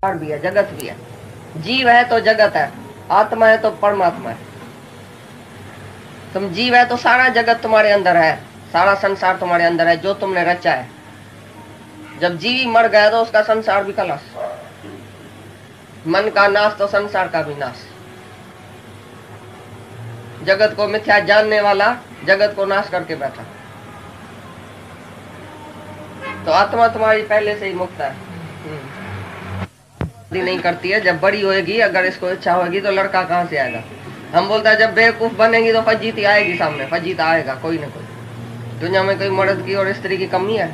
भी है, जगत भी है। जीव है तो जगत है, आत्मा है तो परमात्मा है। तुम जीव है तो सारा जगत तुम्हारे अंदर है, सारा संसार तुम्हारे अंदर है जो तुमने रचा है। जब जीव ही मर गया तो उसका संसार भी खलास। मन का नाश तो संसार का भी नाश। जगत को मिथ्या जानने वाला जगत को नाश करके बैठा। तो आत्मा तुम्हारी पहले से ही मुक्त है। नहीं करती है। जब बड़ी होएगी, अगर इसको इच्छा होगी तो लड़का कहाँ से आएगा। हम बोलता है जब बेवकूफ बनेगी तो फजीती आएगी सामने, फजीता आएगा कोई ना कोई। दुनिया में कोई मर्द की और स्त्री की कमी है?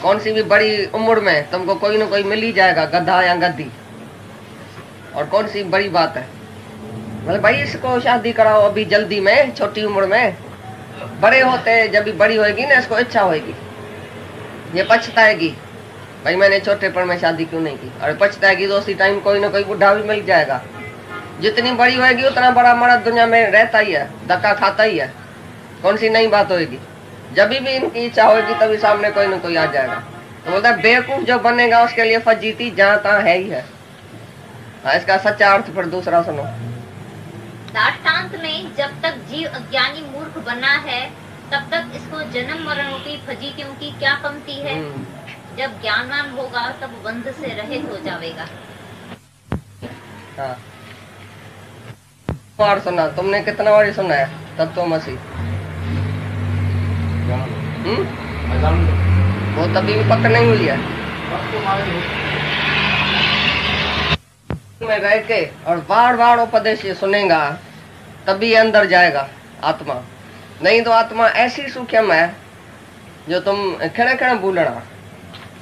कौन सी भी बड़ी उम्र में तुमको कोई ना कोई मिल ही जाएगा, गधा या गद्दी। और कौन सी बड़ी बात है, मतलब भाई इसको शादी कराओ अभी जल्दी में, छोटी उम्र में। बड़े होते जब भी बड़ी होएगी ना, इसको इच्छा होएगी, ये पछताएगी भाई मैंने छोटेपन में शादी क्यों नहीं की। और पछताएगी तो उसी टाइम कोई ना कोई बुढ़ा भी मिल जाएगा। जितनी बड़ी होएगी उतना बड़ा मर्द दुनिया में रहता ही है, धक्का खाता ही है। कौन सी नई बात होएगी। जब भी इनकी इच्छा होगी तभी सामने कोई ना कोई आ जाएगा। तो बोलता है बेवकूफ जो बनेगा उसके लिए फजीती जहाँ तहाँ है ही है। हाँ, इसका सच्चा अर्थ फिर दूसरा सुनो। दार्ष्टान्त में जब तक जीव अज्ञानी मूर्ख बना है तब तक इसको जन्म मरण रूपी फजीतियों की क्या कमती है। जब ज्ञानवान होगा तब बंध से रहित हो जाएगा। हाँ, बार सुना तुमने, कितना बार सुना है तत्वमसी? वो तभी भी पक्का नहीं हुई है। में रह के और बार बार उपदेश ये सुनेगा तभी अंदर जाएगा आत्मा। नहीं तो आत्मा ऐसी सूक्ष्म है जो तुम खड़े खड़े भूलना,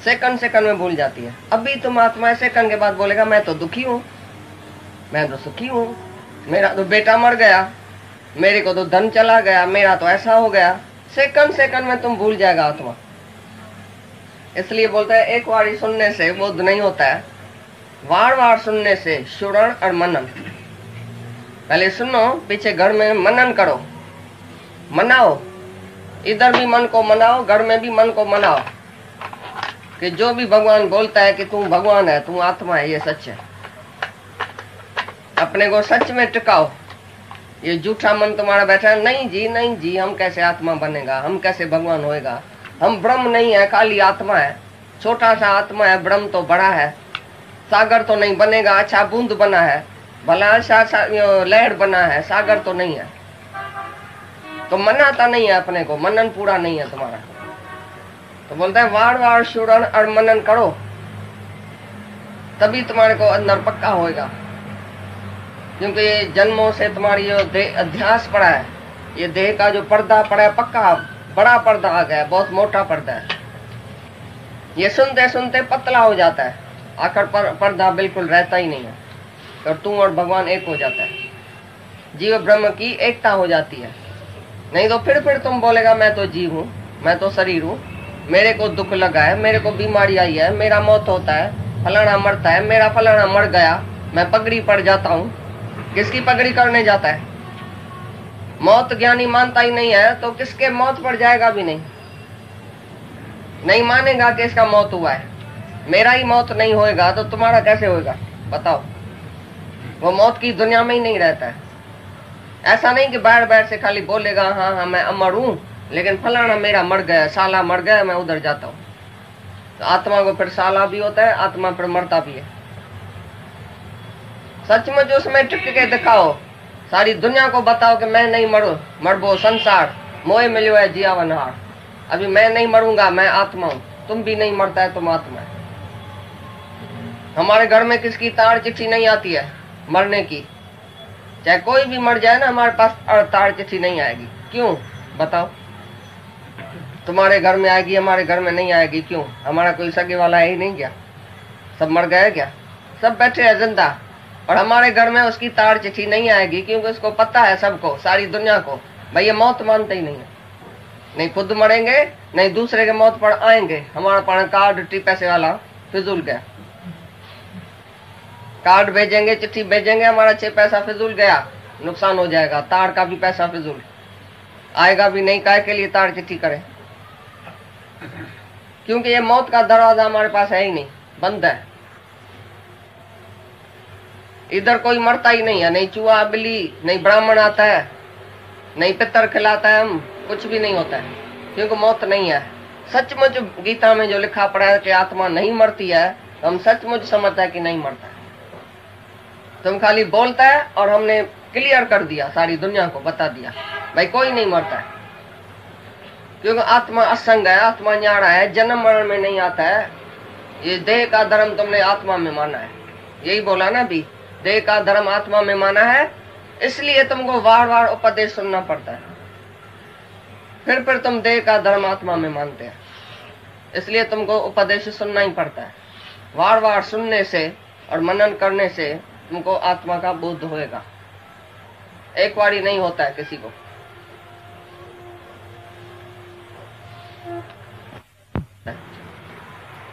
सेकंड सेकंड में भूल जाती है। अभी तुम आत्मा सेकंड के बाद बोलेगा मैं तो दुखी हूँ, मैं तो सुखी हूँ, मेरा तो बेटा मर गया, मेरे को तो धन चला गया, मेरा तो ऐसा हो गया। सेकंड सेकंड में तुम भूल जाएगा आत्मा। इसलिए बोलते हैं एक बार सुनने से बोध नहीं होता है, बार बार सुनने से श्रवण और मनन। पहले सुनो, पीछे घर में मनन करो, मनाओ। इधर भी मन को मनाओ, घर में भी मन को मनाओ कि जो भी भगवान बोलता है कि तू भगवान है, तू आत्मा है, ये सच है। अपने को सच में टिकाओ। ये झूठा मन तुम्हारा बैठा है, नहीं जी नहीं जी, हम कैसे आत्मा बनेगा, हम कैसे भगवान होएगा, हम ब्रह्म नहीं है, खाली आत्मा है, छोटा सा आत्मा है, ब्रह्म तो बड़ा है, सागर तो नहीं बनेगा, अच्छा बूंद बना है, भला अच्छा लहर बना है, सागर तो नहीं है। तो मनाता नहीं है अपने को, मनन पूरा नहीं है तुम्हारा। तो बोलते हैं बार बार श्रवण और मनन करो तभी तुम्हारे को अंदर पक्का होएगा। क्योंकि ये जन्मों से तुम्हारी जो अध्यास पड़ा है, ये देह का जो पर्दा पड़ा है, पक्का बड़ा पर्दा आ गया, बहुत मोटा पर्दा है। ये सुनते सुनते पतला हो जाता है, आखिर पर्दा बिल्कुल रहता ही नहीं है और तू और भगवान एक हो जाता है, जीव ब्रह्म की एकता हो जाती है। नहीं तो फिर तुम बोलेगा मैं तो जीव हूँ, मैं तो शरीर हूँ, मेरे को दुख लगा है, मेरे को बीमारी आई है, मेरा मौत होता है, फलाना मरता है, मेरा फलाना मर गया, मैं पगड़ी पड़ जाता हूँ। किसकी पगड़ी करने जाता है? मौत ज्ञानी मानता ही नहीं है तो किसके मौत पड़ जाएगा भी नहीं, नहीं मानेगा कि इसका मौत हुआ है। मेरा ही मौत नहीं होएगा तो तुम्हारा कैसे होएगा बताओ। वो मौत की दुनिया में ही नहीं रहता है। ऐसा नहीं कि बैठ बैठ से खाली बोलेगा हाँ हाँ मैं अमर हूँ, लेकिन फलाना मेरा मर गया, साला मर गया, मैं उधर जाता हूँ। तो आत्मा को फिर साला भी होता है, आत्मा फिर मरता भी है। सचमुच उसमें टिक के दिखाओ, सारी दुनिया को बताओ कि मैं नहीं मरबो संसार मोए मिलो है जियावन हार। अभी मैं नहीं मरूंगा, मैं आत्मा हूँ, तुम भी नहीं मरता है, तुम आत्मा है। हमारे घर में किसकी तार चिट्ठी नहीं आती है मरने की, चाहे कोई भी मर जाए ना, हमारे पास तार चिट्ठी नहीं आएगी। क्यों बताओ? तुम्हारे घर में आएगी, हमारे घर में नहीं आएगी, क्यों? हमारा कोई सगे वाला है ही नहीं क्या? सब मर गए क्या? सब बैठे हैं जिंदा, और हमारे घर में उसकी तार चिट्ठी नहीं आएगी क्योंकि उसको पता है, सबको, सारी दुनिया को, भाई ये मौत मानते ही नहीं है। नहीं खुद मरेंगे, नहीं दूसरे के मौत पर आएंगे। हमारा पाना कार्ड पैसे वाला फिजूल गया, कार्ड भेजेंगे, चिट्ठी भेजेंगे, हमारा 6 पैसा फिजूल गया, नुकसान हो जाएगा। तार का भी पैसा फिजूल आएगा भी नहीं, काय के लिए तार चिट्ठी करें? क्योंकि ये मौत का दरवाजा हमारे पास है ही नहीं, बंद है। इधर कोई मरता ही नहीं है, नहीं चूहा बिल्ली, नहीं ब्राह्मण आता है, नहीं पितर खिलाता है, हम कुछ भी नहीं होता है, क्योंकि मौत नहीं है। सचमुच गीता में जो लिखा पड़ा है कि आत्मा नहीं मरती है, हम सचमुच समझता है कि नहीं मरता है। तुम खाली बोलता है और हमने क्लियर कर दिया, सारी दुनिया को बता दिया भाई कोई नहीं मरता है, क्योंकि आत्मा असंग है, आत्मा न्यारा है, जन्म मरण में नहीं आता है। ये देह का धर्म तुमने आत्मा में माना है, यही बोला ना भी, देह का धर्म आत्मा में माना है, इसलिए तुमको बार बार उपदेश सुनना पड़ता है। फिर तुम देह का धर्म आत्मा में मानते हैं, इसलिए तुमको उपदेश सुनना ही पड़ता है। बार बार सुनने से और मनन करने से तुमको आत्मा का बोध होएगा, एक बार ही नहीं होता है किसी को।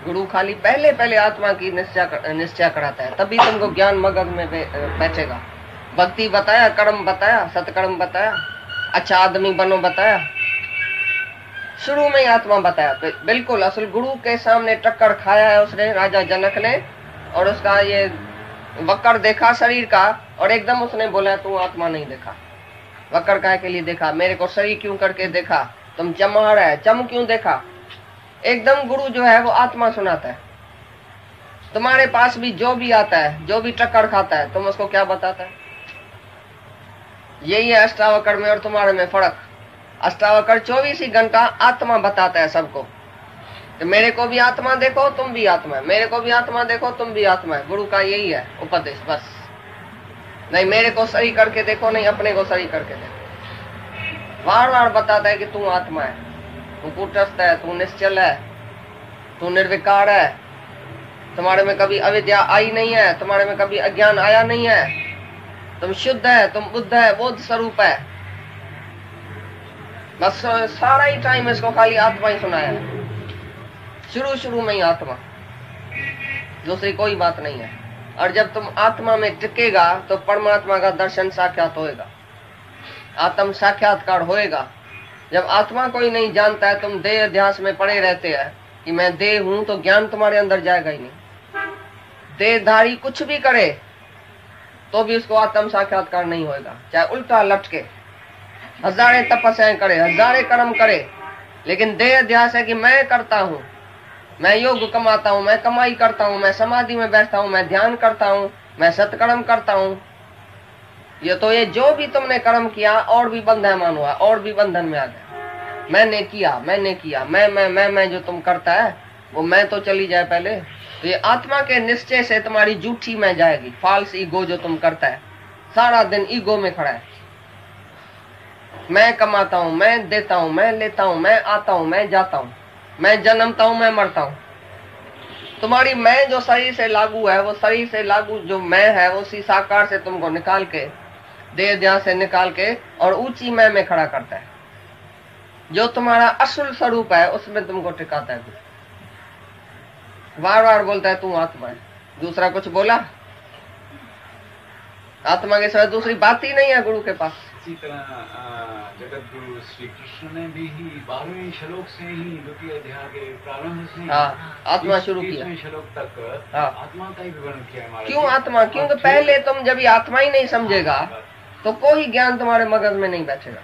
गुरु खाली पहले पहले आत्मा की निश्चय कराता है, तभी तुमको ज्ञान मगज में बैठेगा। भक्ति बताया, कर्म बताया, सत्कर्म बताया, अच्छा आदमी बनो बताया, शुरू में ही आत्मा बताया। बिल्कुल असल गुरु के सामने टक्कर खाया है उसने, राजा जनक ने, और उसका ये वक्र देखा शरीर का, और एकदम उसने बोला तू आत्मा नहीं देखा। वक्र काय के लिए देखा, मेरे को शरीर क्यों करके देखा, तुम चमह रहा है, चम क्यों देखा। एकदम गुरु जो है वो आत्मा सुनाता है। तुम्हारे पास भी जो भी आता है, जो भी टक्कर खाता है, तुम उसको क्या बताता है। यही है अष्टावक्र में और तुम्हारे में फर्क। अष्टावक्र 24 ही घंटा आत्मा बताता है सबको, तो मेरे को भी आत्मा देखो तुम भी आत्मा है, मेरे को भी आत्मा देखो तुम भी आत्मा है। गुरु का यही है उपदेश, बस। नहीं मेरे को सही करके देखो, नहीं अपने को सही करके देखो। बार बार बताता है कि तू आत्मा है, तू कूटस्थ है, तू निश्चल है, तू निर्विकार है, तुम्हारे में कभी अविद्या आई नहीं है, तुम्हारे में कभी अज्ञान आया नहीं है, तुम शुद्ध है, तुम बुद्ध है, बोध स्वरूप है। बस सारा ही टाइम इसको खाली आत्मा ही सुनाया है, शुरू में ही आत्मा, दूसरी कोई बात नहीं है। और जब तुम आत्मा में टिकेगा तो परमात्मा का दर्शन साक्षात होएगा, आत्म साक्षात्कार होएगा। जब आत्मा कोई नहीं जानता है, तुम देह अध्यास में पड़े रहते हैं कि मैं देह हूं, तो ज्ञान तुम्हारे अंदर जाएगा ही नहीं। देहधारी कुछ भी करे तो भी उसको आत्म साक्षात्कार नहीं होएगा, चाहे उल्टा लटके, हजारे तपस्याएं करे, हजारे कर्म करे, लेकिन देह अध्यास है कि मैं करता हूं, मैं योग कमाता हूं, मैं कमाई करता हूं, मैं समाधि में बैठता हूं, मैं ध्यान करता हूं, मैं सत्कर्म करता हूं। ये जो भी तुमने कर्म किया और भी बंधन हुआ, और भी बंधन में आ गया। मैंने किया, मैं जो तुम करता है वो मैं तो चली जाए पहले। तो ये आत्मा के निश्चय से तुम्हारी झूठी मैं जाएगी। फॉल्स ईगो जो तुम करता है, सारा दिन ईगो में खड़ा है, मैं कमाता हूं, मैं देता हूं, मैं लेता हूं, मैं आता हूं, मैं जाता हूं, मैं जन्मता हूं, मैं मरता हूं। तुम्हारी मैं जो शरीर से लागू है, वो शरीर से लागू जो मैं है, वो उसी साकार से तुमको निकाल के, देह ध्यान से निकाल के और ऊंची मैं में खड़ा करता है। जो तुम्हारा असल स्वरूप है उसमें तुमको टिकाता है। बार बार बोलता है तू आत्मा है, दूसरा कुछ बोला, आत्मा के सिवाय दूसरी बात ही नहीं है गुरु के पास। इसी तरह जगत गुरु श्री कृष्ण ने भी 12वें श्लोक से ही द्वितीय अध्याय के प्रारंभ से आत्मा शुरू किया, श्लोक तक आत्मा का ही विवरण किया। क्यों आत्मा? क्योंकि पहले तुम जब ये आत्मा ही नहीं समझेगा तो कोई ज्ञान तुम्हारे मगज में नहीं बैठेगा।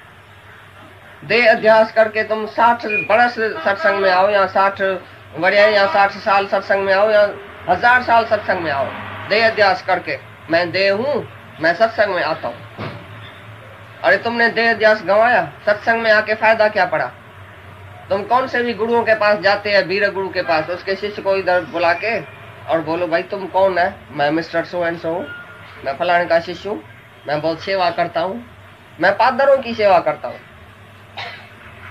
देह अध्यास करके तुम 60 बरस सत्संग में आओ, या 60 बढ़िया, या 60 साल सत्संग में आओ, या 1000 साल सत्संग में आओ, देह अध्यास करके मैं देह हूं, मैं सत्संग में आता हूं। अरे तुमने देह अध्यास गंवाया, सत्संग में आके फायदा क्या पड़ा? तुम कौन से भी गुरुओं के पास जाते हैं, वीर गुरु के पास, उसके शिष्य को इधर बुला के और बोलो भाई तुम कौन है? मैं मिस्टर सो एंड सो हूँ, मैं फलाने का शिष्य हूँ, मैं बहुत सेवा करता हूँ, मैं पादरों की सेवा करता हूँ।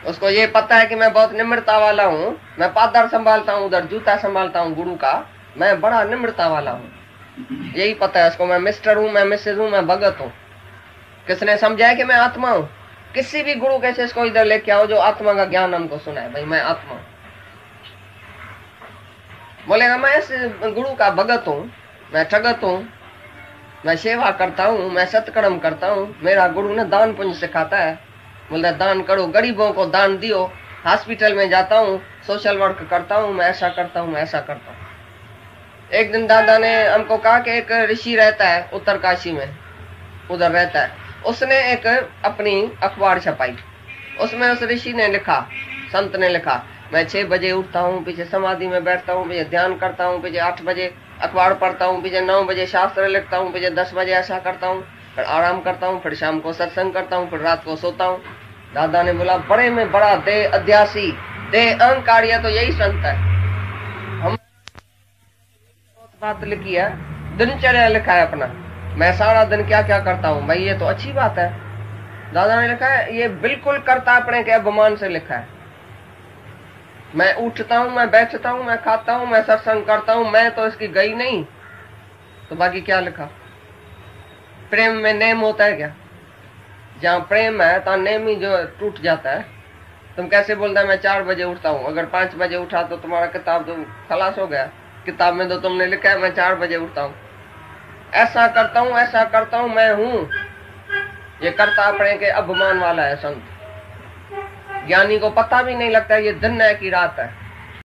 उसको ये पता है कि मैं बहुत निम्रता वाला हूँ, मैं पादर संभालता हूँ, उधर जूता संभालता हूँ गुरु का, मैं बड़ा निम्रता वाला हूँ, यही पता है उसको। मैं मिस्टर हूँ, मैं मिसेज हूँ, मैं भगत हूँ। किसने समझाया कि मैं आत्मा हूँ? किसी भी गुरु के शिष्य को इधर लेके आओ जो आत्मा का ज्ञान हमको सुनाए, भाई मैं आत्मा हूँ। बोलेगा मैं इस गुरु का भगत हूँ, मैं ठगत हूँ, मैं सेवा करता हूँ, मैं सत्कर्म करता हूँ, मेरा गुरु ने दान पुण्य सिखाता है, बोलता है दान करो, गरीबों को दान दियो, हॉस्पिटल में जाता हूँ, सोशल वर्क करता हूँ, मैं ऐसा करता हूँ, मैं ऐसा करता हूँ। एक दिन दादा ने हमको कहा कि एक ऋषि रहता है उत्तरकाशी में, उधर रहता है, उसने एक अपनी अखबार छपाई। उसमें उस ऋषि ने लिखा, संत ने लिखा, मैं 6 बजे उठता हूँ, पीछे समाधि में बैठता हूँ, पीछे ध्यान करता हूँ, पीछे 8 बजे अखबार पढ़ता हूँ, पीछे 9 बजे शास्त्र लिखता हूँ, पीछे 10 बजे ऐसा करता हूँ, फिर आराम करता हूँ, फिर शाम को सत्संग करता हूँ, फिर रात को सोता हूँ। दादा ने बोला, बड़े में बड़ा देह अध्यासी, देह अहंकारी तो यही संत है। हम बात लिखी है, दिनचर्या लिखा है अपना, मैं सारा दिन क्या क्या करता हूँ भाई, ये तो अच्छी बात है। दादा ने लिखा है, ये बिल्कुल कर्ता अपने के अभिमान से लिखा है। मैं उठता हूँ, मैं बैठता हूँ, मैं खाता हूँ, मैं सत्संग करता हूँ, मैं तो इसकी गई नहीं, तो बाकी क्या लिखा? प्रेम में नेम होता है क्या? जहाँ प्रेम है तो नेम ही जो टूट जाता है। तुम कैसे बोलता है मैं 4 बजे उठता हूँ, अगर 5 बजे उठा तो तुम्हारा किताब तो खलास हो गया। किताब में तो तुमने लिखा है मैं 4 बजे उठता हूँ, ऐसा करता हूँ, ऐसा करता हूँ, मैं हूँ। ये कर्ता अपने के अभिमान वाला है संत। ज्ञानी को पता भी नहीं लगता ये दिन है कि रात है।